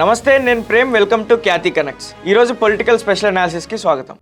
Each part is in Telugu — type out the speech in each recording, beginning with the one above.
నమస్తే, నేను Prem. Welcome to Khyati connects. ఈరోజు పొలిటికల్ స్పెషల్ అనాలిసిస్కి స్వాగతం.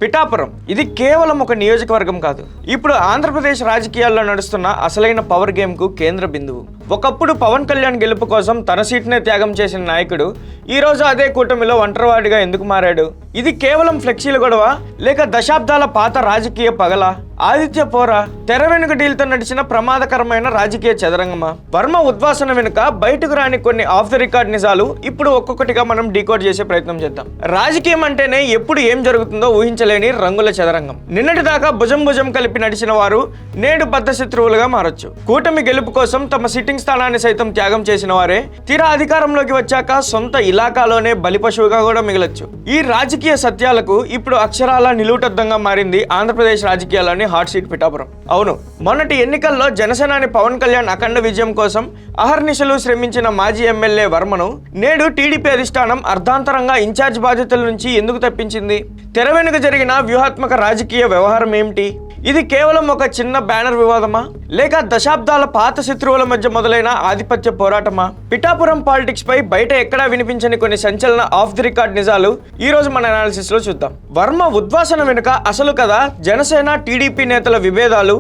పిఠాపురం ఇది కేవలం ఒక నియోజకవర్గం కాదు. ఇప్పుడు ఆంధ్రప్రదేశ్ రాజకీయాల్లో నడుస్తున్న అసలైన పవర్ గేమ్కు కేంద్ర బిందువు. ఒకప్పుడు పవన్ కళ్యాణ్ గెలుపు కోసం తన సీట్నే త్యాగం చేసిన నాయకుడు ఈరోజు అదే కూటమిలో ఒంటరివాడిగా ఎందుకు మారాడు? ఇది కేవలం ఫ్లెక్సీల గొడవ, లేక దశాబ్దాల పాత రాజకీయ పగల? ఆదిత్య పోరా తెర వెనుక డీల్తో నడిచిన ప్రమాదకరమైన రాజకీయ చదరంగమా? వర్మ ఉద్వాసన వెనుక బయటకు రాని కొన్ని ఆఫ్ ద రికార్డ్ నిజాలు ఇప్పుడు ఒక్కొక్కటిగా మనం డీకోడ్ చేసే ప్రయత్నం చేద్దాం. రాజకీయం అంటేనే ఎప్పుడు ఏం జరుగుతుందో ఊహించలేని రంగుల చదరంగం. నిన్నటిదాకా భుజం భుజం కలిపి నడిచిన వారు నేడు బద్ధ శత్రువులుగా మారొచ్చు. కూటమి గెలుపు కోసం తమ సిట్టింగ్ స్థానాన్ని సైతం త్యాగం చేసిన వారే తీరా అధికారంలోకి వచ్చాక సొంత ఇలాకాలోనే బలిపశువుగా కూడా మిగలొచ్చు. ఈ రాజకీయ సత్యాలకు ఇప్పుడు అక్షరాల నిలువుటద్దంగా మారింది ఆంధ్రప్రదేశ్ రాజకీయాల్లోని హాట్ సీట్ పిఠాపురం. అవును, మొన్నటి ఎన్నికల్లో జనసేనాని పవన్ కళ్యాణ్ అఖండ విజయం కోసం అహర్నిశలు శ్రమించిన మాజీ ఎమ్మెల్యే వర్మను నేడు టీడీపీ అధిష్టానం అర్ధాంతరంగా ఇన్ఛార్జ్ బాధ్యతల నుంచి ఎందుకు తప్పించింది? తెర వెనుక జరిగిన వ్యూహాత్మక రాజకీయ వ్యవహారం ఏమిటి? ఇది కేవలం ఒక చిన్న బ్యానర్ వివాదమా, లేక దశాబ్దాల పాత శత్రువుల మధ్య మొదలైన ఆధిపత్య పోరాటమా? పిఠాపురం పాలిటిక్స్ పై బయట ఎక్కడా వినిపించని కొన్ని సంచలన ఆఫ్ ది రికార్డ్ నిజాలు ఈ రోజు మన అనాలిసిస్ లో చూద్దాం. వర్మ ఉద్వాసన వెనుక అసలు కథ, జనసేన టీడీపీ నేతల విభేదాలు,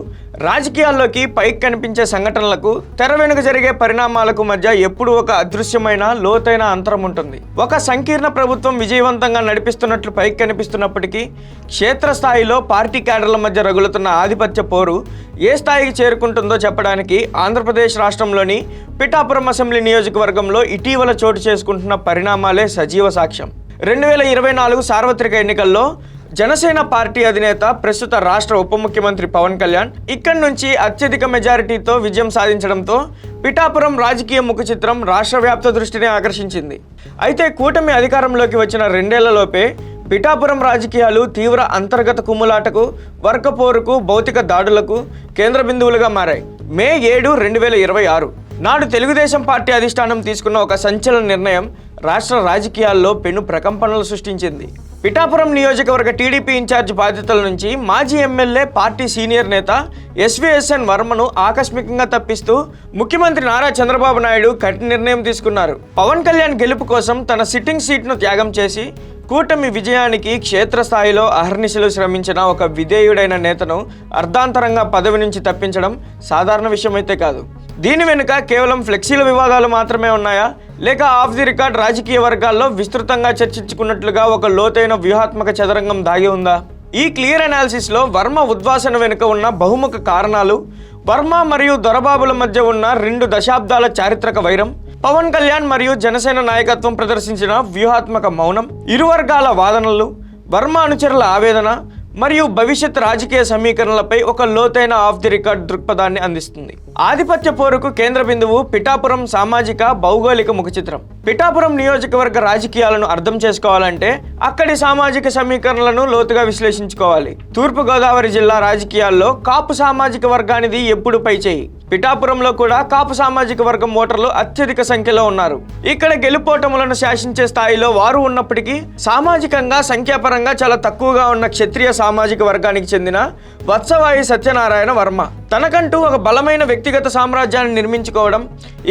రాజకీయాల్లోకి పైకి కనిపించే సంఘటనలకు తెర వెనుక జరిగే పరిణామాలకు మధ్య ఎప్పుడు ఒక అదృశ్యమైన లోతైన అంతరం ఉంటుంది. ఒక సంకీర్ణ ప్రభుత్వం విజయవంతంగా నడిపిస్తున్నట్లు పైకి కనిపిస్తున్నప్పటికీ క్షేత్రస్థాయిలో పార్టీ క్యాడర్ల మధ్య రగులుతున్న ఆధిపత్య పోరు ఏ స్థాయికి చేరుకుంటుందో చెప్పడానికి ఆంధ్రప్రదేశ్ రాష్ట్రంలోని పిఠాపురం అసెంబ్లీ నియోజకవర్గంలో ఇటీవల చోటు చేసుకుంటున్న పరిణామాలే సజీవ సాక్ష్యం. 2024 సార్వత్రిక ఎన్నికల్లో జనసేన పార్టీ అధినేత, ప్రస్తుత రాష్ట్ర ఉప ముఖ్యమంత్రి పవన్ కళ్యాణ్ ఇక్కడి నుంచి అత్యధిక మెజారిటీతో విజయం సాధించడంతో పిఠాపురం రాజకీయ ముఖ చిత్రం రాష్ట్ర వ్యాప్త దృష్టిని ఆకర్షించింది. అయితే కూటమి అధికారంలోకి వచ్చిన 2 ఏళ్లలోపే పిఠాపురం రాజకీయాలు తీవ్ర అంతర్గత కుమ్ములాటకు, వర్గపోరుకు, భౌతిక దాడులకు కేంద్ర బిందువులుగా మారాయి. మే 7, 2026 నాడు తెలుగుదేశం పార్టీ అధిష్టానం తీసుకున్న ఒక సంచలన నిర్ణయం రాష్ట్ర రాజకీయాల్లో పెను ప్రకంపనలు సృష్టించింది. పిఠాపురం నియోజకవర్గ టీడీపీ ఇన్ఛార్జ్ బాధ్యతల నుంచి మాజీ ఎమ్మెల్యే, పార్టీ సీనియర్ నేత ఎస్వీఎస్ఎన్ వర్మను ఆకస్మికంగా తప్పిస్తూ ముఖ్యమంత్రి నారా చంద్రబాబు నాయుడు కఠిన నిర్ణయం తీసుకున్నారు. పవన్ కళ్యాణ్ గెలుపు కోసం తన సిట్టింగ్ సీట్ను త్యాగం చేసి కూటమి విజయానికి క్షేత్రస్థాయిలో అహర్నిశలు శ్రమించిన ఒక విధేయుడైన నేతను అర్ధాంతరంగా పదవి నుంచి తప్పించడం సాధారణ విషయమైతే కాదు. దీని వెనుక కేవలం ఫ్లెక్సీల వివాదాలు మాత్రమే ఉన్నాయా, లేక ఆఫ్ ది రికార్డ్ రాజకీయ వర్గాల్లో విస్తృతంగా చర్చించుకున్నట్లుగా ఒక లోతైన వ్యూహాత్మక చదరంగం దాగి ఉందా? ఈ క్లియర్ అనాలిసిస్లో వర్మ ఉద్వాసన వెనుక ఉన్న బహుముఖ కారణాలు, వర్మ మరియు దొరబాబుల మధ్య ఉన్న 2 దశాబ్దాల చారిత్రక వైరం, పవన్ కళ్యాణ్ మరియు జనసేన నాయకత్వం ప్రదర్శించిన వ్యూహాత్మక మౌనం, ఇరు వర్గాల వాదనలు, వర్మ అనుచరుల ఆవేదన మరియు భవిష్యత్ రాజకీయ సమీకరణలపై ఒక లోతైన ఆఫ్ ది రికార్డ్ దృక్పథాన్ని అందిస్తుంది. ఆధిపత్య పోరుకు కేంద్ర బిందువు పిఠాపురం సామాజిక భౌగోళిక ముఖ చిత్రం. పిఠాపురం నియోజకవర్గ రాజకీయాలను అర్థం చేసుకోవాలంటే అక్కడి సామాజిక సమీకరణలను లోతుగా విశ్లేషించుకోవాలి. తూర్పుగోదావరి జిల్లా రాజకీయాల్లో కాపు సామాజిక వర్గానిది ఎప్పుడు పైచేయి. పిఠాపురంలో కూడా కాపు సామాజిక వర్గం ఓటర్లు అత్యధిక సంఖ్యలో ఉన్నారు. ఇక్కడ గెలుపోటములను శాసించే స్థాయిలో వారు ఉన్నప్పటికీ సామాజికంగా, సంఖ్యాపరంగా చాలా తక్కువగా ఉన్న క్షత్రియ సామాజిక వర్గానికి చెందిన వత్సవాయి సత్యనారాయణ వర్మ తనకంటూ ఒక బలమైన వ్యక్తిగత సామ్రాజ్యాన్ని నిర్మించుకోవడం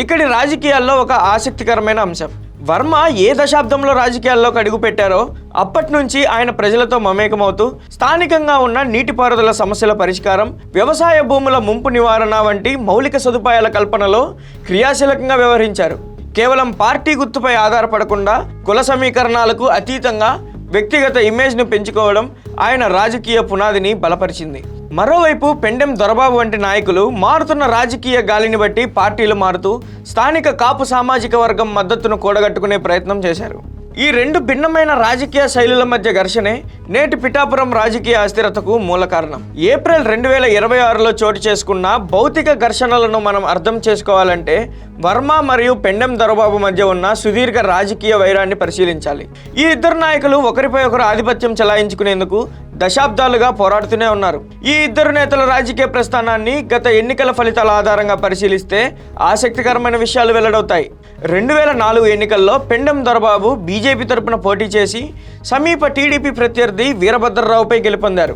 ఇక్కడి రాజకీయాల్లో ఒక ఆసక్తికరమైన అంశం. వర్మ ఏ దశాబ్దంలో రాజకీయాల్లోకి అడుగుపెట్టారో అప్పటి నుంచి ఆయన ప్రజలతో మమేకమవుతూ స్థానికంగా ఉన్న నీటిపారుదల సమస్యల పరిష్కారం, వ్యవసాయ భూముల ముంపు నివారణ వంటి మౌలిక సదుపాయాల కల్పనలో క్రియాశీలకంగా వ్యవహరించారు. కేవలం పార్టీ గుర్తుపై ఆధారపడకుండా కుల సమీకరణాలకు అతీతంగా వ్యక్తిగత ఇమేజ్ను పెంచుకోవడం ఆయన రాజకీయ పునాదిని బలపరిచింది. మరోవైపు పెండెం దొరబాబు వంటి నాయకులు మారుతున్న రాజకీయ గాలిని బట్టి పార్టీలు మారుతూ స్థానిక కాపు సామాజిక వర్గం మద్దతును కూడగట్టుకునే ప్రయత్నం చేశారు. ఈ 2 భిన్నమైన రాజకీయ శైలుల మధ్య ఘర్షణే నేటి పిఠాపురం రాజకీయ అస్థిరతకు మూల కారణం. ఏప్రిల్ 2026లో చోటు చేసుకున్న భౌతిక ఘర్షణలను మనం అర్థం చేసుకోవాలంటే వర్మ మరియు పెండెం దొరబాబు మధ్య ఉన్న సుదీర్ఘ రాజకీయ వైరాన్ని పరిశీలించాలి. ఈ ఇద్దరు నాయకులు ఒకరిపై ఒకరు ఆధిపత్యం చెలాయించుకునేందుకు దశాబ్దాలుగా పోరాడుతూనే ఉన్నారు. ఈ ఇద్దరు నేతల రాజకీయ ప్రస్థానాన్ని గత ఎన్నికల ఫలితాల ఆధారంగా పరిశీలిస్తే ఆసక్తికరమైన విషయాలు వెల్లడవుతాయి. 2004 ఎన్నికల్లో పెండెం దొరబాబు బీజేపీ తరపున పోటీ చేసి సమీప టీడీపీ ప్రత్యర్థి వీరభద్రరావుపై గెలుపొందారు.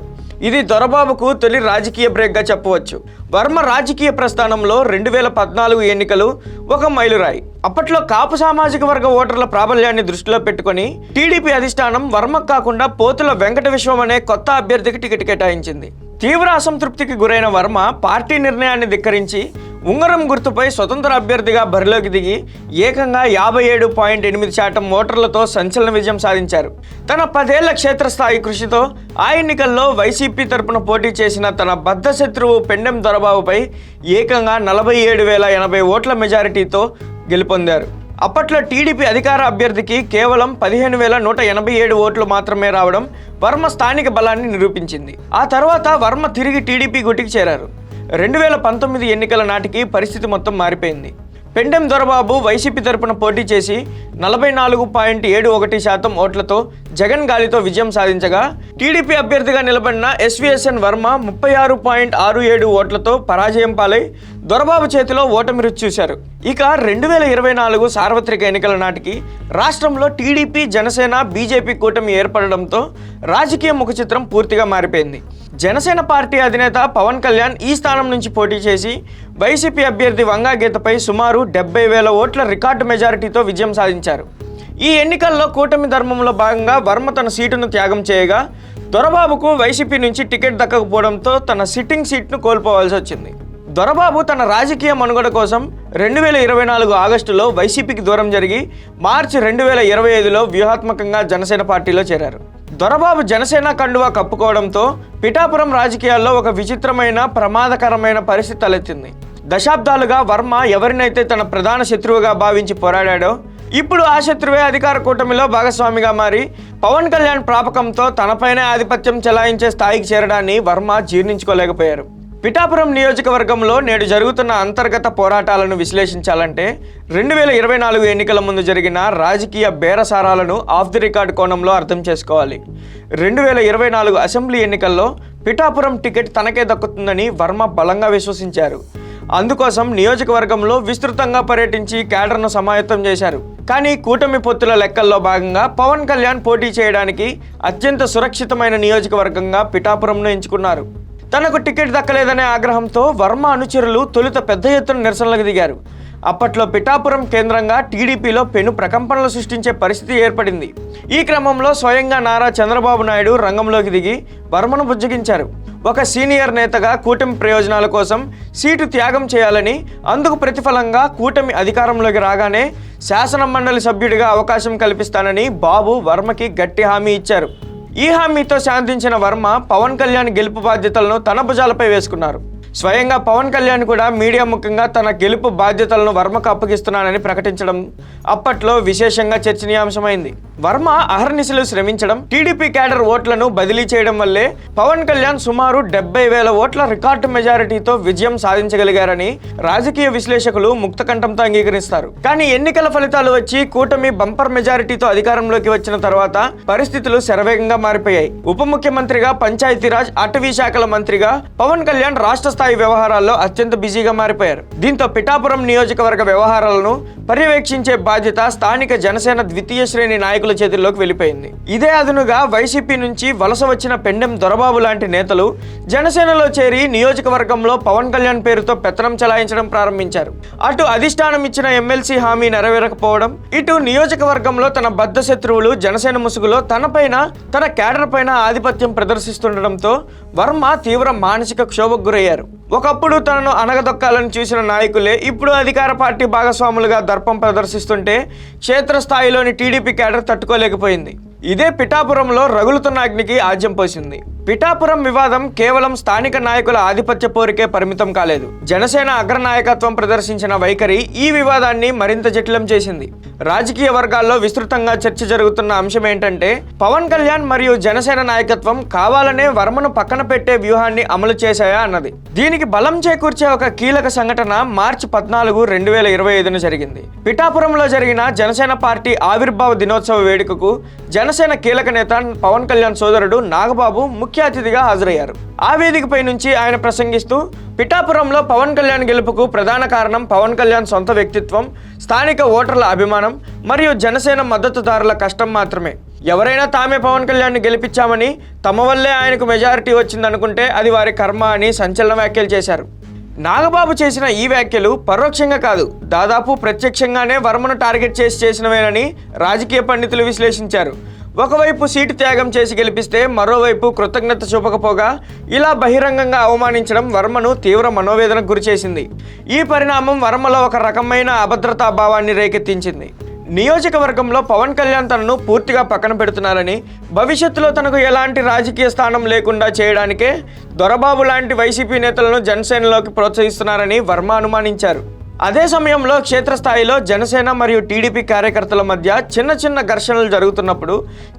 ఇది దొరబాబుకు తొలి రాజకీయ బ్రేక్గా చెప్పవచ్చు. వర్మ రాజకీయ ప్రస్థానంలో 2014 ఎన్నికలు ఒక మైలురాయి. అప్పట్లో కాపు సామాజిక వర్గ ఓటర్ల ప్రాబల్యాన్ని దృష్టిలో పెట్టుకుని టీడీపీ అధిష్టానం వర్మకు కాకుండా పోతుల వెంకట విశ్వం అనే కొత్త అభ్యర్థికి టికెట్ కేటాయించింది. తీవ్ర అసంతృప్తికి గురైన వర్మ పార్టీ నిర్ణయాన్ని ధిక్కరించి ఉంగరం గుర్తుపై స్వతంత్ర అభ్యర్థిగా బరిలోకి దిగి ఏకంగా 57.8% ఓటర్లతో సంచలన విజయం సాధించారు. తన 10 ఏళ్ల క్షేత్రస్థాయి కృషితో ఆ ఎన్నికల్లో వైసీపీ తరపున పోటీ చేసిన తన బద్ధ శత్రువు పెండెం దొరబాబుపై ఏకంగా 47,080 ఓట్ల మెజారిటీతో గెలుపొందారు. అప్పట్లో టీడీపీ అధికార అభ్యర్థికి కేవలం 15,187 ఓట్లు మాత్రమే రావడం వర్మ స్థానిక బలాన్ని నిరూపించింది. ఆ తర్వాత వర్మ తిరిగి టీడీపీ గుటికి చేరారు. 2019 ఎన్నికల నాటికి పరిస్థితి మొత్తం మారిపోయింది. పెండెం దొరబాబు వైసీపీ తరపున పోటీ చేసి 44.71% ఓట్లతో జగన్ గాలితో విజయం సాధించగా, టీడీపీ అభ్యర్థిగా నిలబడిన ఎస్వీఎస్ఎన్ వర్మ 36.67 ఓట్లతో పరాజయం పాలై దొరబాబు చేతిలో ఓటమి రుచి చూశారు. ఇక 2024 సార్వత్రిక ఎన్నికల నాటికి రాష్ట్రంలో టీడీపీ, జనసేన, బీజేపీ కూటమి ఏర్పడడంతో రాజకీయ ముఖ చిత్రం పూర్తిగా మారిపోయింది. జనసేన పార్టీ అధినేత పవన్ కళ్యాణ్ ఈ స్థానం నుంచి పోటీ చేసి వైసీపీ అభ్యర్థి వంగా గీతపై సుమారు 70,000 ఓట్ల రికార్డు మెజారిటీతో విజయం సాధించారు. ఈ ఎన్నికల్లో కూటమి ధర్మంలో భాగంగా వర్మ తన సీటును త్యాగం చేయగా, దొరబాబుకు వైసీపీ నుంచి టికెట్ దక్కకపోవడంతో తన సిట్టింగ్ సీట్ను కోల్పోవాల్సి వచ్చింది. దొరబాబు తన రాజకీయ మనుగడ కోసం 2024 ఆగస్టులో వైసీపీకి దూరం జరిగి మార్చి 2025లో వ్యూహాత్మకంగా జనసేన పార్టీలో చేరారు. దొరబాబు జనసేన కండువా కప్పుకోవడంతో పిఠాపురం రాజకీయాల్లో ఒక విచిత్రమైన, ప్రమాదకరమైన పరిస్థితి తలెత్తింది. దశాబ్దాలుగా వర్మ ఎవరినైతే తన ప్రధాన శత్రువుగా భావించి పోరాడాడో, ఇప్పుడు ఆ శత్రువే అధికార కూటమిలో భాగస్వామిగా మారి పవన్ కళ్యాణ్ ప్రాపకంతో తనపైనే ఆధిపత్యం చెలాయించే స్థాయికి చేరడాన్ని వర్మ జీర్ణించుకోలేకపోయారు. పిఠాపురం నియోజకవర్గంలో నేడు జరుగుతున్న అంతర్గత పోరాటాలను విశ్లేషించాలంటే 2024 ఎన్నికల ముందు జరిగిన రాజకీయ బేరసారాలను ఆఫ్ ది రికార్డ్ కోణంలో అర్థం చేసుకోవాలి. 2024 అసెంబ్లీ ఎన్నికల్లో పిఠాపురం టికెట్ తనకే దక్కుతుందని వర్మ బలంగా విశ్వసించారు. అందుకోసం నియోజకవర్గంలో విస్తృతంగా పర్యటించి కేడర్ను సమాయత్తం చేశారు. కానీ కూటమి పొత్తుల లెక్కల్లో భాగంగా పవన్ కళ్యాణ్ పోటీ చేయడానికి అత్యంత సురక్షితమైన నియోజకవర్గంగా పిఠాపురంను ఎంచుకున్నారు. తనకు టికెట్ దక్కలేదనే ఆగ్రహంతో వర్మ అనుచరులు తొలుత పెద్ద ఎత్తున నిరసనలకు దిగారు. అప్పట్లో పిఠాపురం కేంద్రంగా టీడీపీలో పెను ప్రకంపనలు సృష్టించే పరిస్థితి ఏర్పడింది. ఈ క్రమంలో స్వయంగా నారా చంద్రబాబు నాయుడు రంగంలోకి దిగి వర్మను బుజ్జగించారు. ఒక సీనియర్ నేతగా కూటమి ప్రయోజనాల కోసం సీటు త్యాగం చేయాలని, అందుకు ప్రతిఫలంగా కూటమి అధికారంలోకి రాగానే శాసన మండలి సభ్యుడిగా అవకాశం కల్పిస్తానని బాబు వర్మకి గట్టి హామీ ఇచ్చారు. ఈ హామీతో శాంతించిన వర్మ పవన్ కళ్యాణ్ గెలుపు బాధ్యతలను తన భుజాలపై వేసుకున్నారు. స్వయంగా పవన్ కళ్యాణ్ కూడా మీడియా ముఖంగా తన గెలుపు బాధ్యతలను వర్మకు అప్పగిస్తున్నానని ప్రకటించడం అప్పట్లో విశేషంగా చర్చనీయాంశమైంది. వర్మ అహర్నిశలు శ్రమించడం, టీడీపీ క్యాడర్ ఓట్లను బదిలీ చేయడం వల్లే పవన్ కళ్యాణ్ సుమారు 70,000 ఓట్ల రికార్డు మెజారిటీతో విజయం సాధించగలిగారని రాజకీయ విశ్లేషకులు ముక్తకంఠంతో అంగీకరిస్తారు. కానీ ఎన్నికల ఫలితాలు వచ్చి కూటమి బంపర్ మెజారిటీతో అధికారంలోకి వచ్చిన తర్వాత పరిస్థితులు శరవేగంగా మారిపోయాయి. ఉప ముఖ్యమంత్రిగా, పంచాయతీరాజ్, అటవీ శాఖల మంత్రిగా పవన్ కళ్యాణ్ రాష్ట్ర స్థాయి వ్యవహారాల్లో అత్యంత బిజీగా మారిపోయారు. దీంతో పిఠాపురం నియోజకవర్గ వ్యవహారాలను పర్యవేక్షించే బాధ్యత స్థానిక జనసేన ద్వితీయ శ్రేణి నాయకుల చేతుల్లోకి వెళ్ళిపోయింది. ఇదే అదునుగా వైసీపీ నుంచి వలస వచ్చిన పెండెం దొరబాబు లాంటి నేతలు జనసేనలో చేరి నియోజకవర్గంలో పవన్ కళ్యాణ్ పేరుతో పెత్తనం చెలాయించడం ప్రారంభించారు. అటు అధిష్టానం ఇచ్చిన ఎమ్మెల్సీ హామీ నెరవేరకపోవడం, ఇటు నియోజకవర్గంలో తన బద్ధ శత్రువులు జనసేన ముసుగులో తనపైన, తన క్యాడర్ పైన ఆధిపత్యం ప్రదర్శిస్తుండటంతో వర్మ తీవ్ర మానసిక క్షోభకు గురయ్యారు. ఒకప్పుడు తనను అనగదొక్కాలని చూసిన నాయకులే ఇప్పుడు అధికార పార్టీ భాగస్వాములుగా దర్పం ప్రదర్శిస్తుంటే క్షేత్రస్థాయిలోని టీడీపీ క్యాడర్ తట్టుకోలేకపోయింది. ఇదే పిఠాపురంలో రగులుతున్న అగ్నికి ఆజ్యం పోసింది. పిఠాపురం వివాదం కేవలం స్థానిక నాయకుల ఆధిపత్య పోరికే పరిమితం కాలేదు. జనసేన అగ్రనాయకత్వం ప్రదర్శించిన వైఖరి ఈ వివాదాన్ని మరింత జటిలం చేసింది. రాజకీయ వర్గాల్లో విస్తృతంగా చర్చ జరుగుతున్న అంశం ఏంటంటే, పవన్ కళ్యాణ్ మరియు జనసేన నాయకత్వం కావాలనే వర్మను పక్కన పెట్టే వ్యూహాన్ని అమలు చేశాయా అన్నది. దీనికి బలం చేకూర్చే ఒక కీలక సంఘటన మార్చి 14, 2025 జరిగింది. పిఠాపురంలో జరిగిన జనసేన పార్టీ ఆవిర్భావ దినోత్సవ వేడుకకు జనసేన కీలక నేత పవన్ కళ్యాణ్ సోదరుడు నాగబాబు ముఖ్య అతిథిగా హాజరయ్యారు. ఆ వేదికపై నుంచి ఆయన ప్రసంగిస్తూ పిఠాపురంలో పవన్ కళ్యాణ్ గెలుపుకు ప్రధాన కారణం పవన్ కళ్యాణ్ సొంత వ్యక్తిత్వం, స్థానిక ఓటర్ల అభిమానం మరియు జనసేన మద్దతుదారుల కష్టం మాత్రమే. ఎవరైనా తామే పవన్ కళ్యాణ్ని గెలిపించామని, తమ వల్లే ఆయనకు మెజారిటీ వచ్చిందనుకుంటే అది వారి కర్మ అని సంచలన వ్యాఖ్యలు చేశారు. నాగబాబు చేసిన ఈ వ్యాఖ్యలు పరోక్షంగా కాదు, దాదాపు ప్రత్యక్షంగానే వర్మను టార్గెట్ చేసినవేనని రాజకీయ పండితులు విశ్లేషించారు. ఒకవైపు సీటు త్యాగం చేసి గెలిపిస్తే మరోవైపు కృతజ్ఞత చూపకపోగా ఇలా బహిరంగంగా అవమానించడం వర్మను తీవ్ర మనోవేదనకు గురిచేసింది. ఈ పరిణామం వర్మలో ఒక రకమైన అభద్రతా భావాన్ని రేకెత్తించింది. నియోజకవర్గంలో పవన్ కళ్యాణ్ తనను పూర్తిగా పక్కన పెడుతున్నారని, భవిష్యత్తులో తనకు ఎలాంటి రాజకీయ స్థానం లేకుండా చేయడానికే దొరబాబు లాంటి వైసీపీ నేతలను జనసేనలోకి ప్రోత్సహిస్తున్నారని వర్మ అనుమానించారు. అదే సమయంలో క్షేత్రస్థాయిలో జనసేన మరియు టీడీపీ కార్యకర్తల మధ్య చిన్న ఘర్షణలు జరుగుతున్నప్పుడు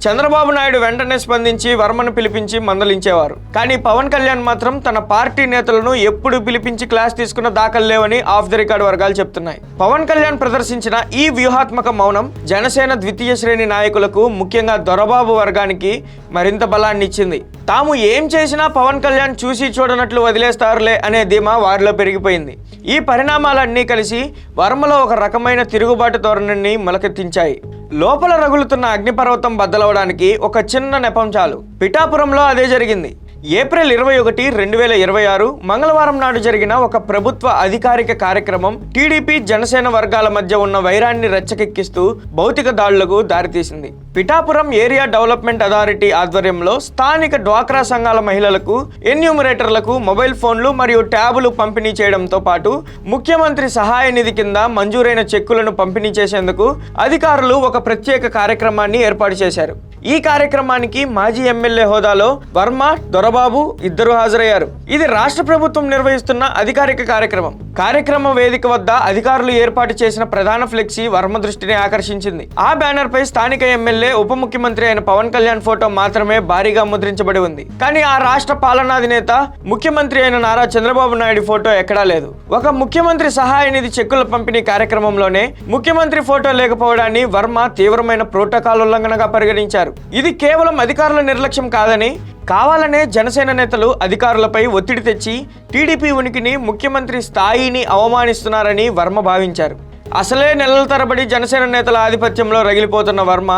చంద్రబాబు నాయుడు వెంటనే స్పందించి వర్మను పిలిపించి మందలించేవారు. కానీ పవన్ కళ్యాణ్ మాత్రం తన పార్టీ నేతలను ఎప్పుడు పిలిపించి క్లాస్ తీసుకున్న దాఖలు లేవని ఆఫ్ ది రికార్డ్ వర్గాలు చెప్తున్నాయి. పవన్ కళ్యాణ్ ప్రదర్శించిన ఈ వ్యూహాత్మక మౌనం జనసేన ద్వితీయ శ్రేణి నాయకులకు, ముఖ్యంగా దొరబాబు వర్గానికి మరింత బలాన్ని ఇచ్చింది. తాము ఏం చేసినా పవన్ కళ్యాణ్ చూసి చూడనట్లు వదిలేస్తారులే అనే ధీమా వారిలో పెరిగిపోయింది. ఈ పరిణామాలన్నీ కలిసి వర్మలో ఒక రకమైన తిరుగుబాటు ధోరణిని మొలకెత్తించాయి. లోపల రగులుతున్న అగ్నిపర్వతం బద్దలవడానికి ఒక చిన్న నెపం చాలు. పిఠాపురంలో అదే జరిగింది. ఏప్రిల్ 21, 2026 మంగళవారం నాడు జరిగిన ఒక ప్రభుత్వ అధికారిక కార్యక్రమం టీడీపీ జనసేన వర్గాల మధ్య ఉన్న వైరాన్ని రెచ్చకెక్కిస్తూ భౌతిక దాడులకు దారితీసింది. పిఠాపురం ఏరియా డెవలప్మెంట్ అథారిటీ ఆధ్వర్యంలో స్థానిక డ్వాక్రా సంఘాల మహిళలకు ఎన్యూమరేటర్లకు మొబైల్ ఫోన్లు మరియు ట్యాబులు పంపిణీ చేయడంతో పాటు ముఖ్యమంత్రి సహాయ నిధి కింద మంజూరైన చెక్కులను పంపిణీ చేసేందుకు అధికారులు ఒక ప్రత్యేక కార్యక్రమాన్ని ఏర్పాటు చేశారు. ఈ కార్యక్రమానికి మాజీ ఎమ్మెల్యే హోదాలో వర్మ, దొరబాబు ఇద్దరు హాజరయ్యారు. ఇది రాష్ట్ర ప్రభుత్వం నిర్వహిస్తున్న అధికారిక కార్యక్రమ వేదిక వద్ద అధికారులు ఏర్పాటు చేసిన ప్రధాన ఫ్లెక్సీ వర్మ దృష్టిని ఆకర్షించింది. ఆ బ్యానర్ పై స్థానిక ఎమ్మెల్యే, ఉప ముఖ్యమంత్రి అయిన పవన్ కళ్యాణ్ ఫోటో మాత్రమే భారీగా ముద్రించబడి ఉంది. కానీ ఆ రాష్ట్ర పాలనాధినేత, ముఖ్యమంత్రి అయిన నారా చంద్రబాబు నాయుడు ఫోటో ఎక్కడా లేదు. ఒక ముఖ్యమంత్రి సహాయ నిధి చెక్కుల పంపిణీ కార్యక్రమంలోనే ముఖ్యమంత్రి ఫోటో లేకపోవడాన్ని వర్మ తీవ్రమైన ప్రోటోకాల్ ఉల్లంఘనగా పరిగణించారు. ఇది కేవలం అధికారుల నిర్లక్ష్యం కాదని, కావాలనే జనసేన నేతలు అధికారులపై ఒత్తిడి తెచ్చి టీడీపీ ఉనికిని, ముఖ్యమంత్రి స్థాయిని అవమానిస్తున్నారని వర్మ భావించారు. అసలే నెలల తరబడి జనసేన నేతల ఆధిపత్యంలో రగిలిపోతున్న వర్మ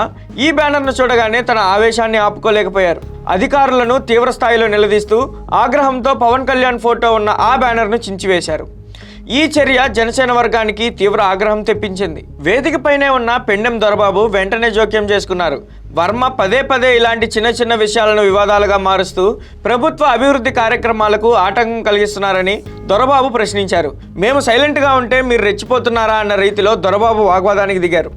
ఈ బ్యానర్ను చూడగానే తన ఆవేశాన్ని ఆపుకోలేకపోయారు. అధికారులను తీవ్ర స్థాయిలో నిలదీస్తూ ఆగ్రహంతో పవన్ కళ్యాణ్ ఫోటో ఉన్న ఆ బ్యానర్ను చించివేశారు. ఈ చర్య జనసేన వర్గానికి తీవ్ర ఆగ్రహం తెప్పించింది. వేదికపైనే ఉన్న పెండెం దొరబాబు వెంటనే జోక్యం చేసుకున్నారు. వర్మ పదే ఇలాంటి చిన్న విషయాలను వివాదాలుగా మారుస్తూ ప్రభుత్వ అభివృద్ధి కార్యక్రమాలకు ఆటంకం కలిగిస్తున్నారని దొరబాబు ప్రశ్నించారు. మేము సైలెంట్గా ఉంటే మీరు రెచ్చిపోతున్నారా అన్న రీతిలో దొరబాబు వాగ్వాదానికి దిగారు.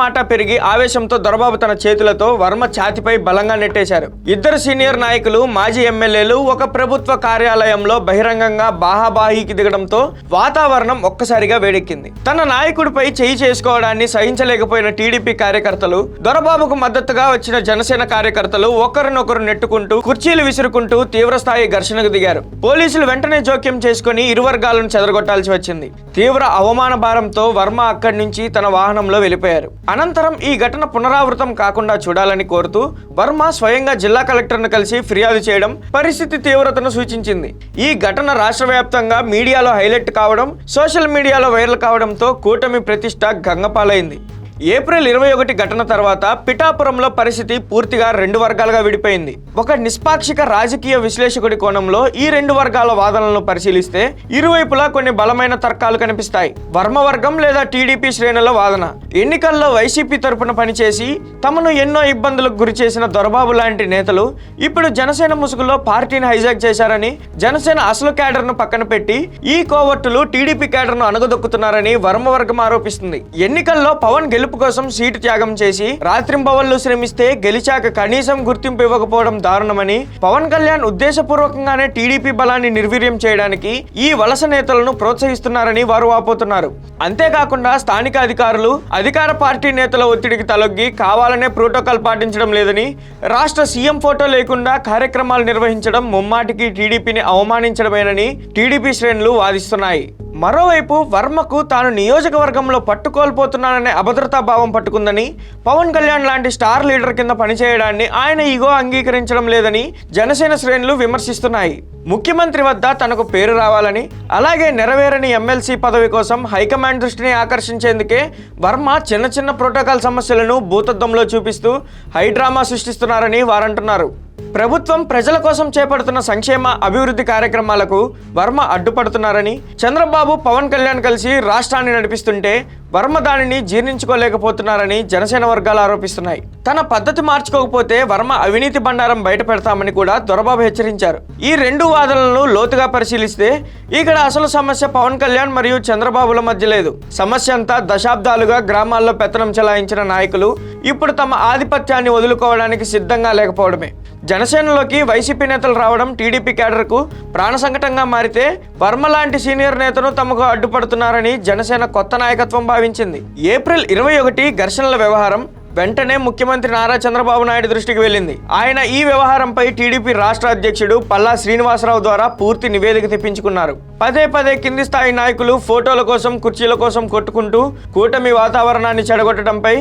మాట పెరిగి ఆవేశంతో దొరబాబు తన చేతులతో వర్మ ఛాతిపై బలంగా నెట్టేశారు. ఇద్దరు సీనియర్ నాయకులు, మాజీ ఎమ్మెల్యేలు ఒక ప్రభుత్వ కార్యాలయంలో బహిరంగంగా బాహాబాహీకి దిగడంతో వాతావరణం ఒక్కసారిగా వేడెక్కింది. తన నాయకుడిపై చేయి చేసుకోవడాన్ని సహించలేకపోయిన టీడీపీ కార్యకర్తలు, దొరబాబుకు మద్దతుగా వచ్చిన జనసేన కార్యకర్తలు ఒకరినొకరు నెట్టుకుంటూ, కుర్చీలు విసురుకుంటూ తీవ్రస్థాయి ఘర్షణకు దిగారు. పోలీసులు వెంటనే జోక్యం చేసుకుని ఇరు వర్గాలను చెదరగొట్టాల్సి వచ్చింది. తీవ్ర అవమాన భారంతో వర్మ అక్కడి నుంచి తన వాహనంలో వెళ్ళిపోయారు. అనంతరం ఈ ఘటన పునరావృతం కాకుండా చూడాలని కోరుతూ వర్మ స్వయంగా జిల్లా కలెక్టర్ను కలిసి ఫిర్యాదు చేయడం పరిస్థితి తీవ్రతను సూచించింది. ఈ ఘటన రాష్ట్ర వ్యాప్తంగా మీడియాలో హైలైట్ కావడం, సోషల్ మీడియాలో వైరల్ కావడంతో కూటమి ప్రతిష్ట గంగపాలైంది. ఏప్రిల్ 21 ఘటన తర్వాత పిఠాపురంలో పరిస్థితి పూర్తిగా రెండు వర్గాలుగా విడిపోయింది. ఒక నిష్పాక్షిక రాజకీయ విశ్లేషకుడి కోణంలో ఈ రెండు వర్గాల వాదనలను పరిశీలిస్తే ఇరువైపులా కొన్ని బలమైన తర్కాలు కనిపిస్తాయి. వర్మ వర్గం లేదా టీడీపీ శ్రేణుల వాదన, ఎన్నికల్లో వైసీపీ తరపున పనిచేసి తమను ఎన్నో ఇబ్బందులకు గురి చేసిన దొరబాబు లాంటి నేతలు ఇప్పుడు జనసేన ముసుగులో పార్టీని హైజాక్ చేశారని, జనసేన అసలు క్యాడర్ను పక్కన పెట్టి ఈ కోవర్టులు టీడీపీ క్యాడర్ను అణగదొక్కుతున్నారని వర్మ వర్గం ఆరోపిస్తుంది. ఎన్నికల్లో పవన్ గెలుపు కోసం సీటు త్యాగం చేసి రాత్రింబవళ్లు శ్రమిస్తే గెలిచాక కనీసం గుర్తింపు ఇవ్వకపోవడం దారుణమని, పవన్ కళ్యాణ్ ఉద్దేశపూర్వకంగానే టీడీపీ బలాన్ని నిర్వీర్యం చేయడానికి ఈ వలస నేతలను ప్రోత్సహిస్తున్నారని వారు వాపోతున్నారు. అంతేకాకుండా స్థానిక అధికారులు, అధికార పార్టీ నేతల ఒత్తిడికి తలొగ్గి కావాలనే ప్రోటోకాల్ పాటించడం లేదని, రాష్ట్ర సీఎం ఫోటో లేకుండా కార్యక్రమాలు నిర్వహించడం ముమ్మాటికి టీడీపీని అవమానించడమేనని టీడీపీ శ్రేణులు వాదిస్తున్నాయి. మరోవైపు వర్మకు తాను నియోజకవర్గంలో పట్టుకోల్పోతున్నాననే అభద్రతా భావం పట్టుకుందని, పవన్ కళ్యాణ్ లాంటి స్టార్ లీడర్ కింద పనిచేయడాన్ని ఆయన ఈగో అంగీకరించడం లేదని జనసేన శ్రేణులు విమర్శిస్తున్నాయి. ముఖ్యమంత్రి వద్ద తనకు పేరు రావాలని, అలాగే నెరవేరని ఎమ్మెల్సీ పదవి కోసం హైకమాండ్ దృష్టిని ఆకర్షించేందుకే వర్మ చిన్న చిన్న ప్రోటోకాల్ సమస్యలను భూతద్దంలో చూపిస్తూ హైడ్రామా సృష్టిస్తున్నారని వారంటున్నారు. ప్రభుత్వం ప్రజల కోసం చేపడుతున్న సంక్షేమ అభివృద్ధి కార్యక్రమాలకు వర్మ అడ్డుపడుతున్నారని, చంద్రబాబు పవన్ కళ్యాణ్ కలిసి రాష్ట్రాన్ని నడిపిస్తుంటే వర్మ దానిని జీర్ణించుకోలేకపోతున్నారని జనసేన వర్గాలు ఆరోపిస్తున్నాయి. తన పద్ధతి మార్చుకోకపోతే వర్మ అవినీతి బండారం బయట పెడతామని కూడా దొరబాబు హెచ్చరించారు. ఈ రెండు వాదనలను లోతుగా పరిశీలిస్తే ఇక్కడ అసలు సమస్య పవన్ కళ్యాణ్ మరియు చంద్రబాబుల మధ్య లేదు. సమస్య అంతా దశాబ్దాలుగా గ్రామాల్లో పెత్తనం చెలాయించిన నాయకులు ఇప్పుడు తమ ఆధిపత్యాన్ని వదులుకోవడానికి సిద్ధంగా లేకపోవడమే. జనసేనలోకి వైసీపీ నేతలు రావడం టీడీపీ క్యాడర్కు ప్రాణ సంకటంగా మారితే వర్మ లాంటి సీనియర్ నేతను తమకు అడ్డుపడుతున్నారని జనసేన కొత్త నాయకత్వం భావించింది. ఏప్రిల్ 21 ఘర్షణల వ్యవహారం వెంటనే ముఖ్యమంత్రి నారా చంద్రబాబు నాయుడు దృష్టికి వెళ్ళింది. ఆయన ఈ వ్యవహారంపై టీడీపీ రాష్ట్ర అధ్యక్షుడు పల్లా శ్రీనివాసరావు ద్వారా పూర్తి నివేదిక తెప్పించుకున్నారు. పదే పదే కింది స్థాయి నాయకులు ఫోటోల కోసం, కుర్చీల కోసం కొట్టుకుంటూ కూటమి వాతావరణాన్ని చెడగొట్టడంపై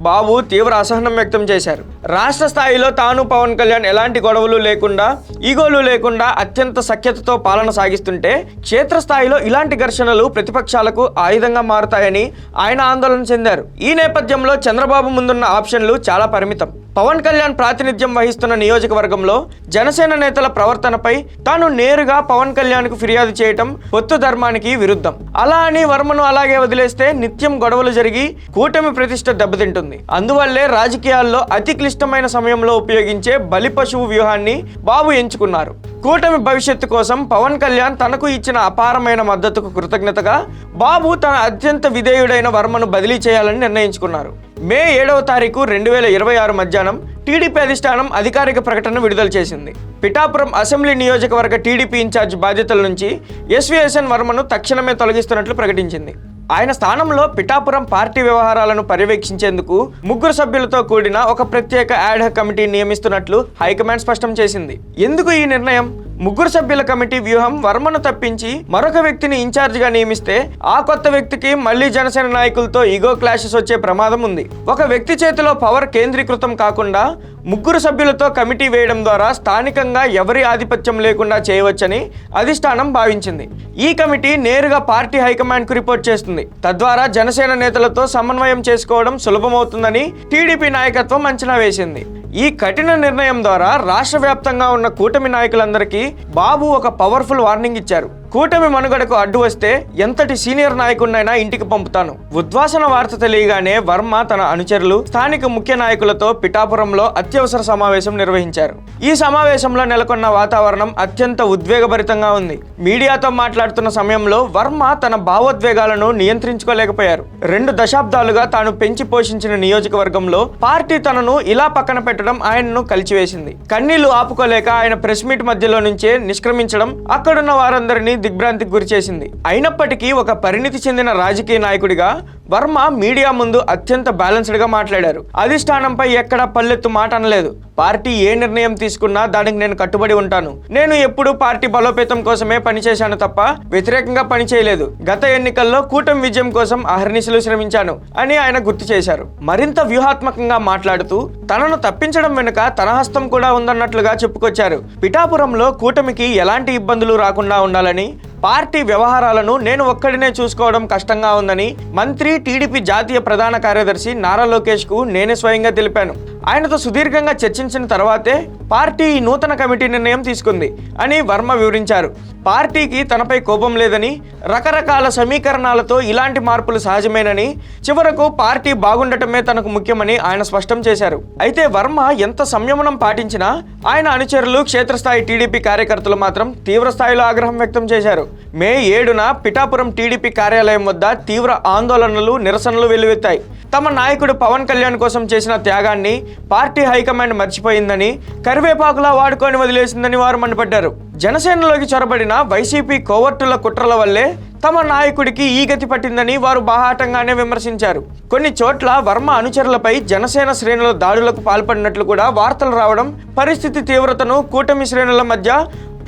బాబు తీవ్ర అసహనం వ్యక్తం చేశారు. రాష్ట్ర స్థాయిలో తాను పవన్ కళ్యాణ్ ఎలాంటి గొడవలు లేకుండా, ఈగోలు లేకుండా అత్యంత సఖ్యతతో పాలన సాగిస్తుంటే క్షేత్రస్థాయిలో ఇలాంటి ఘర్షణలు ప్రతిపక్షాలకు ఆయుధంగా మారుతాయని ఆయన ఆందోళన చెందారు. ఈ నేపథ్యంలో చంద్రబాబు ముందున్న ఆప్షన్లు చాలా పరిమితం. పవన్ కళ్యాణ్ ప్రాతినిధ్యం వహిస్తున్న నియోజకవర్గంలో జనసేన నేతల ప్రవర్తనపై తాను నేరుగా పవన్ కళ్యాణ్కు ఫిర్యాదు చేయటం పొత్తు ధర్మానికి విరుద్ధం. అలా అని వర్మను అలాగే వదిలేస్తే నిత్యం గొడవలు జరిగి కూటమి ప్రతిష్ట దెబ్బతింటుంది. అందువల్లే రాజకీయాల్లో అతి క్లిష్టమైన సమయంలో ఉపయోగించే బలి పశువు వ్యూహాన్ని బాబు ఎంచుకున్నారు. కూటమి భవిష్యత్తు కోసం పవన్ కళ్యాణ్ తనకు ఇచ్చిన అపారమైన మద్దతుకు కృతజ్ఞతగా బాబు తన అత్యంత విధేయుడైన వర్మను బదిలీ చేయాలని నిర్ణయించుకున్నారు. మే 7వ తారీఖు 2026 మధ్యాహ్నం టీడీపీ అధిష్టానం అధికారిక ప్రకటన విడుదల చేసింది. పిఠాపురం అసెంబ్లీ నియోజకవర్గ టీడీపీ ఇన్ఛార్జ్ బాధ్యతల నుంచి ఎస్వీఎస్ఎన్ వర్మను తక్షణమే తొలగిస్తున్నట్లు ప్రకటించింది. ఆయన స్థానంలో పిఠాపురం పార్టీ వ్యవహారాలను పర్యవేక్షించేందుకు 3 సభ్యులతో కూడిన ఒక ప్రత్యేక యాడ్హాక్ కమిటీ నియమిస్తున్నట్లు హైకమాండ్ స్పష్టం చేసింది. ఎందుకు ఈ నిర్ణయం? 3 సభ్యుల కమిటీ వ్యూహం వర్మను తప్పించి మరొక వ్యక్తిని ఇన్ఛార్జిగా నియమిస్తే ఆ కొత్త వ్యక్తికి మళ్లీ జనసేన నాయకులతో ఈగో క్లాషెస్ వచ్చే ప్రమాదం ఉంది. ఒక వ్యక్తి చేతిలో పవర్ కేంద్రీకృతం కాకుండా 3 సభ్యులతో కమిటీ వేయడం ద్వారా స్థానికంగా ఎవరి ఆధిపత్యం లేకుండా చేయవచ్చని అధిష్టానం భావించింది. ఈ కమిటీ నేరుగా పార్టీ హైకమాండ్కు రిపోర్ట్ చేస్తుంది. తద్వారా జనసేన నేతలతో సమన్వయం చేసుకోవడం సులభమవుతుందని టీడీపీ నాయకత్వం అంచనా వేసింది. ఈ కఠిన నిర్ణయం ద్వారా రాష్ట్ర వ్యాప్తంగా ఉన్న కూటమి నాయకులందరికీ బాబు ఒక పవర్ఫుల్ వార్నింగ్ ఇచ్చారు. కూటమి మనుగడకు అడ్డు వస్తే ఎంతటి సీనియర్ నాయకుడినైనా ఇంటికి పంపుతాను. ఉద్వాసన వార్త తెలియగానే వర్మ తన అనుచరులు స్థానిక ముఖ్య నాయకులతో పిఠాపురంలో అత్యవసర సమావేశం నిర్వహించారు. ఈ సమావేశంలో నెలకొన్న వాతావరణం అత్యంత ఉద్వేగభరితంగా ఉంది. మీడియాతో మాట్లాడుతున్న సమయంలో వర్మ తన భావోద్వేగాలను నియంత్రించుకోలేకపోయారు. 2 దశాబ్దాలుగా తాను పెంచి పోషించిన నియోజకవర్గంలో పార్టీ తనను ఇలా పక్కన పెట్టడం ఆయనను కలిచివేసింది. కన్నీళ్లు ఆపుకోలేక ఆయన ప్రెస్ మీట్ మధ్యలో నుంచే నిష్క్రమించడం అక్కడున్న వారందరినీ దిగ్భ్రాంతికి గురిచేసింది. అయినప్పటికీ ఒక పరిణితి చెందిన రాజకీయ నాయకుడిగా వర్మ మీడియా ముందు అత్యంత బ్యాలెన్స్డ్గా మాట్లాడారు. అధిష్టానంపై ఎక్కడా పల్లెత్తు మాట అనలేదు. పార్టీ ఏ నిర్ణయం తీసుకున్నా దానికి నేను కట్టుబడి ఉంటాను. నేను ఎప్పుడూ పార్టీ బలోపేతం కోసమే పనిచేశాను తప్ప వ్యతిరేకంగా పనిచేయలేదు. గత ఎన్నికల్లో కూటమి విజయం కోసం అహర్నిశలు శ్రమించాను అని ఆయన గుర్తు చేశారు. మరింత వ్యూహాత్మకంగా మాట్లాడుతూ తనను తప్పించడం వెనుక తన హస్తం కూడా ఉందన్నట్లుగా చెప్పుకొచ్చారు. పిఠాపురంలో కూటమికి ఎలాంటి ఇబ్బందులు రాకుండా ఉండాలని, పార్టీ వ్యవహారాలను నేను ఒక్కడినే చూసుకోవడం కష్టంగా ఉందని మంత్రి, టీడీపీ జాతీయ ప్రధాన కార్యదర్శి నారా లోకేష్కు నేనే స్వయంగా తెలిపాను. ఆయనతో సుదీర్ఘంగా చర్చించిన తర్వాతే పార్టీ ఈ నూతన కమిటీ నిర్ణయం తీసుకుంది అని వర్మ వివరించారు. పార్టీకి తనపై కోపం లేదని, రకరకాల సమీకరణాలతో ఇలాంటి మార్పులు సహజమేనని, చివరకు పార్టీ బాగుండటమే తనకు ముఖ్యమని ఆయన స్పష్టం చేశారు. అయితే వర్మ ఎంత సంయమనం పాటించినా ఆయన అనుచరులు, క్షేత్రస్థాయి టీడీపీ కార్యకర్తలు మాత్రం తీవ్ర స్థాయిలో ఆగ్రహం వ్యక్తం చేశారు. మే 7న పిఠాపురం టీడీపీ కార్యాలయం వద్ద తీవ్ర ఆందోళనలు, నిరసనలు వెల్లువెత్తాయి. తమ నాయకుడు పవన్ కళ్యాణ్ కోసం చేసిన త్యాగాన్ని పార్టీ హైకమాండ్ మర్చిపోయిందని, కరివేపాకులా వాడుకొని వదిలేసిందని వారు మండిపడ్డారు. జనసేనలోకి చొరబడిన వైసీపీ కోవర్టుల కుట్రల వల్లే తమ నాయకుడికి ఈ గతి పట్టిందని వారు బాహాటంగానే విమర్శించారు. కొన్ని చోట్ల వర్మ అనుచరులపై జనసేన శ్రేణుల దాడులకు పాల్పడినట్లు కూడా వార్తలు రావడం పరిస్థితి తీవ్రతను, కూటమి శ్రేణుల మధ్య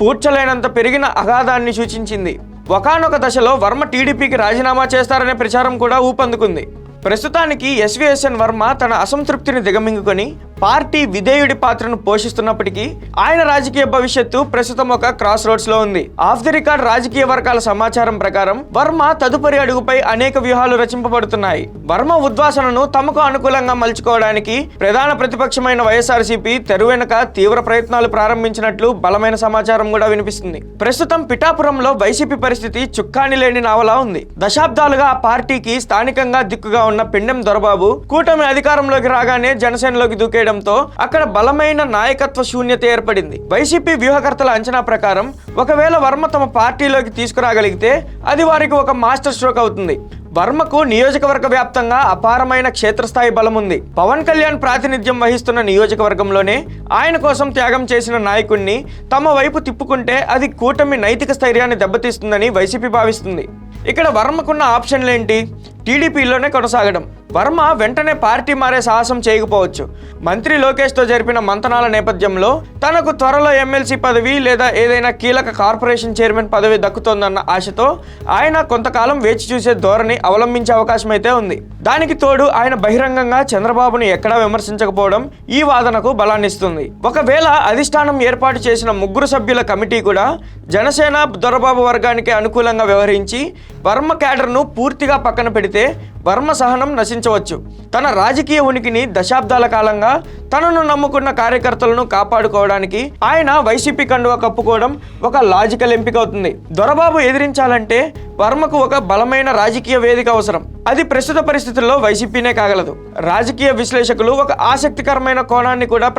పూడ్చలేనంత పెరిగిన అగాధాన్ని సూచించింది. ఒకానొక దశలో వర్మ టీడీపీకి రాజీనామా చేస్తారనే ప్రచారం కూడా ఊపందుకుంది. ప్రస్తుతానికి ఎస్విఎస్ఎన్ వర్మ తన అసంతృప్తిని దిగమింగుకొని పార్టీ విధేయుడి పాత్రను పోషిస్తున్నప్పటికీ ఆయన రాజకీయ భవిష్యత్తు ప్రస్తుతం ఒక క్రాస్ రోడ్స్ లో ఉంది. ఆఫ్ ది రికార్డ్ రాజకీయ వర్గాల సమాచారం ప్రకారం వర్మ తదుపరి అడుగుపై అనేక వ్యూహాలు రచింపబడుతున్నాయి. వర్మ ఉద్వాసనను తమకు అనుకూలంగా మలుచుకోవడానికి ప్రధాన ప్రతిపక్షమైన వైఎస్ఆర్సీపీ తెరువెనుక తీవ్ర ప్రయత్నాలు ప్రారంభించినట్లు బలమైన సమాచారం కూడా వినిపిస్తుంది. ప్రస్తుతం పిఠాపురంలో వైసీపీ పరిస్థితి చుక్కాని లేని నావలా ఉంది. దశాబ్దాలుగా ఆ పార్టీకి స్థానికంగా దిక్కుగా ఉన్న పెండెం దొరబాబు కూటమి అధికారంలోకి రాగానే జనసేనలోకి దూకేయడం అక్కడ బలమైన నాయకత్వ శూన్యత ఏర్పడింది. వైసీపీ వ్యూహకర్తల అంచనా ప్రకారం ఒకవేళ వర్మ తమ పార్టీలోకి తీసుకురాగలిగితే అది వారికి ఒక మాస్టర్ స్ట్రోక్ అవుతుంది. వర్మకు నియోజకవర్గ వ్యాప్తంగా అపారమైన క్షేత్రస్థాయి బలం ఉంది. పవన్ కళ్యాణ్ ప్రాతినిధ్యం వహిస్తున్న నియోజకవర్గంలోనే ఆయన కోసం త్యాగం చేసిన నాయకుడిని తమ వైపు తిప్పుకుంటే అది కూటమి నైతిక స్థైర్యాన్ని దెబ్బతీస్తుందని వైసీపీ భావిస్తుంది. ఇక్కడ వర్మకున్న ఆప్షన్లేంటి? టీడీపీలోనే కొనసాగడం. వర్మ వెంటనే పార్టీ మారే సాహసం చేయకపోవచ్చు. మంత్రి లోకేష్తో జరిపిన మంతనాల నేపథ్యంలో తనకు త్వరలో ఎమ్మెల్సీ పదవి లేదా ఏదైనా కీలక కార్పొరేషన్ చైర్మన్ పదవి దక్కుతోందన్న ఆశతో ఆయన కొంతకాలం వేచి చూసే ధోరణి అవలంబించే అవకాశం అయితే ఉంది. దానికి తోడు ఆయన బహిరంగంగా చంద్రబాబును ఎక్కడా విమర్శించకపోవడం ఈ వాదనకు బలాన్నిస్తుంది. ఒకవేళ అధిష్టానం ఏర్పాటు చేసిన 3 సభ్యుల కమిటీ కూడా జనసేన దొరబాబు వర్గానికి అనుకూలంగా వ్యవహరించి వర్మ క్యాడర్ను పూర్తిగా పక్కన పెడితే వర్మ సహనం నశించవచ్చు. తన రాజకీయ ఉనికిని దశాబ్దాల కాలంగా తనను నమ్ముకున్న కార్యకర్తలను కాపాడుకోవడానికి ఆయన వైసీపీ కండువా కప్పుకోవడం ఒక లాజికల్ ఎంపిక అవుతుంది. దొరబాబు ఎదిరించాలంటే వర్మకు ఒక బలమైన రాజకీయ వేదిక అవసరం. అది ప్రస్తుత పరిస్థితుల్లో వైసీపీనే కాగలదు. రాజకీయ విశ్లేషకులు ఒక ఆసక్తికరమైన కోణాన్ని కూడా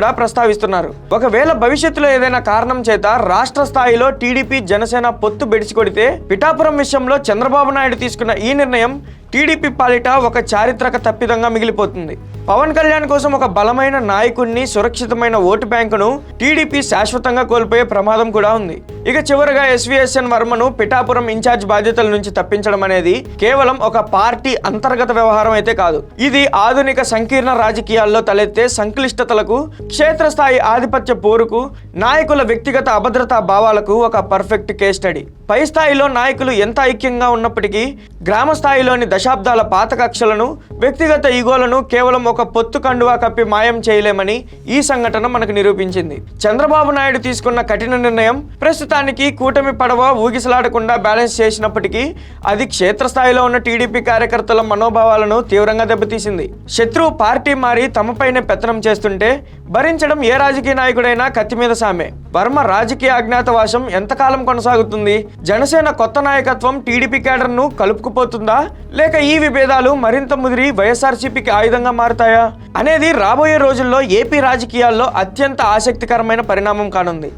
ప్రస్తావిస్తున్నారు. ఒకవేళ భవిష్యత్తులో ఏదైనా కారణం చేత రాష్ట్ర స్థాయిలో టీడీపీ జనసేన పొత్తు బెడిసికొడితే పిఠాపురం విషయంలో చంద్రబాబు నాయుడు తీసుకున్న ఈ నిర్ణయం టీడీపీ పాలిట ఒక చారిత్రక తప్పిదంగా మిగిలిపోతుంది. పవన్ కళ్యాణ్ కోసం ఒక బలమైన నాయకుడిని, సురక్షితమైన ఓటు బ్యాంకును టీడీపీ శాశ్వతంగా కోల్పోయే ప్రమాదం కూడా ఉంది. ఇక చివరగా ఎస్విఎస్ఎన్ వర్మను పిఠాపురం ఇన్ఛార్జ్ బాధ్యతల నుంచి తప్పించడం అనేది కేవలం ఒక పార్టీ అంతర్గత వ్యవహారం అయితే కాదు. ఇది ఆధునిక సంకీర్ణ రాజకీయాల్లో తలెత్తే సంక్లిష్టతలకు, క్షేత్రస్థాయి ఆధిపత్య పోరుకు, నాయకుల వ్యక్తిగత అభద్రతా భావాలకు ఒక పర్ఫెక్ట్ కేస్ స్టడీ. పై స్థాయిలో నాయకులు ఎంత ఐక్యంగా ఉన్నప్పటికీ గ్రామ స్థాయిలోని దశాబ్దాల పాత కక్షలను, వ్యక్తిగత ఈగోలను కేవలం ఒక పొత్తు కండువా కప్పి మాయం చేయలేమని ఈ సంఘటన మనకు నిరూపించింది. చంద్రబాబు నాయుడు తీసుకున్న కఠిన నిర్ణయం ప్రస్తుతానికి కూటమి పడవ ఊగిసలాడకుండా బ్యాలెన్స్ చేసినప్పటికీ అది క్షేత్రస్థాయిలో ఉన్న టీడీపీ కార్యకర్తల మనోభావాలను తీవ్రంగా దెబ్బతీసింది. శత్రువు పార్టీ మారి తమపైనే పెత్తనం చేస్తుంటే భరించడం ఏ రాజకీయ నాయకుడైనా కత్తి మీద సామే. వర్మ రాజకీయ అజ్ఞాతవాసం ఎంతకాలం కొనసాగుతుంది? జనసేన కొత్త నాయకత్వం టీడీపీ క్యాడర్ను కలుపుకుపోతుందా, లేక ఈ విభేదాలు మరింత ముదిరి వైఎస్ఆర్సీపీకి ఆయుధంగా మారుతాయా అనేది రాబోయే రోజుల్లో ఏపీ రాజకీయాల్లో అత్యంత ఆసక్తికరమైన పరిణామం కానుంది.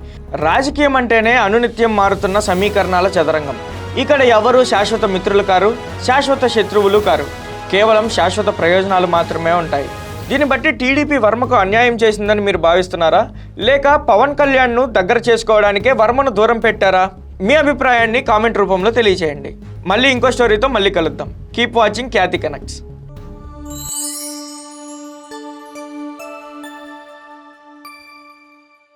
రాజకీయం అంటేనే అనునిత్యం మారుతున్న సమీకరణాల చదరంగం. ఇక్కడ ఎవరు శాశ్వత మిత్రులు కారు, శాశ్వత శత్రువులు కారు. కేవలం శాశ్వత ప్రయోజనాలు మాత్రమే ఉంటాయి. దీన్ని బట్టి టీడీపీ వర్మకు అన్యాయం చేసిందని మీరు భావిస్తున్నారా, లేక పవన్ కళ్యాణ్ను దగ్గర చేసుకోవడానికే వర్మను దూరం పెట్టారా? మీ అభిప్రాయాన్ని కామెంట్ రూపంలో తెలియచేయండి. మళ్ళీ ఇంకో స్టోరీతో మళ్ళీ కలుద్దాం. కీప్ వాచింగ్ ఖ్యాతి కనెక్ట్స్.